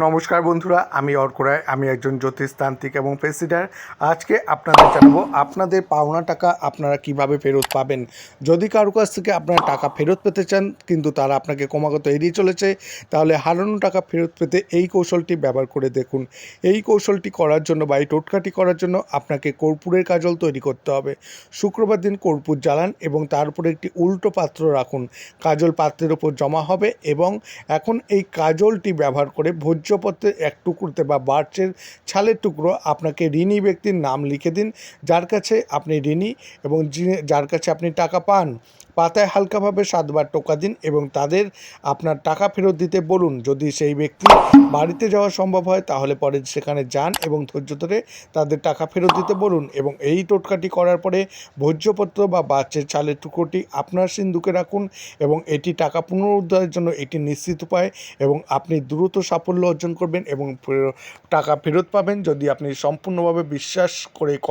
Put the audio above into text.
নমস্কার বন্ধুরা, আমি অর্ক রায়। আমি একজন জ্যোতিষতান্ত্রিক এবং পেশিডার। আজকে আপনাদের জানাবো আপনাদের পাওনা টাকা আপনারা কিভাবে ফেরত পাবেন। যদি কারো কাছ থেকে আপনারা টাকা ফেরত পেতে চান কিন্তু তারা আপনাকে ক্রমাগত এড়িয়ে চলেছে, তাহলে হারানো টাকা ফেরত পেতে এই কৌশলটি ব্যবহার করে দেখুন। এই কৌশলটি করার জন্য বা এই টোটকাটি করার জন্য আপনাকে কর্পূরের কাজল তৈরি করতে হবে। শুক্রবার দিন কর্পূর জ্বালান এবং তার উপরে একটি উল্টো পাত্র রাখুন। কাজল পাত্রের ওপর জমা হবে এবং এখন এই কাজলটি ব্যবহার করে ভোজ্যপত্রের এক টুকরোতে বা বার্চের ছালের টুকরো আপনাকে ঋণী ব্যক্তির নাম লিখে দিন, যার কাছে আপনি ঋণী এবং যার কাছে আপনি টাকা পান। পাতায় হালকাভাবে 7বার টোকা দিন এবং তাদের আপনার টাকা ফেরত দিতে বলুন। যদি সেই ব্যক্তি বাড়িতে যাওয়া সম্ভব হয় তাহলে পরে সেখানে যান এবং ধৈর্য ধরে তাদের টাকা ফেরত দিতে বলুন। এবং এই টোটকাটি করার পরে ভোজ্যপত্র বা বাচ্চের ছালের টুকরোটি আপনার সিন্ধুকে রাখুন এবং এটি টাকা পুনরুদ্ধারের জন্য এটি নিশ্চিত উপায় এবং আপনি দ্রুত সাফল্য অর্জন করবেন এবং টাকা ফেরত পাবেন যদি আপনি সম্পূর্ণভাবে বিশ্বাস করে করেন।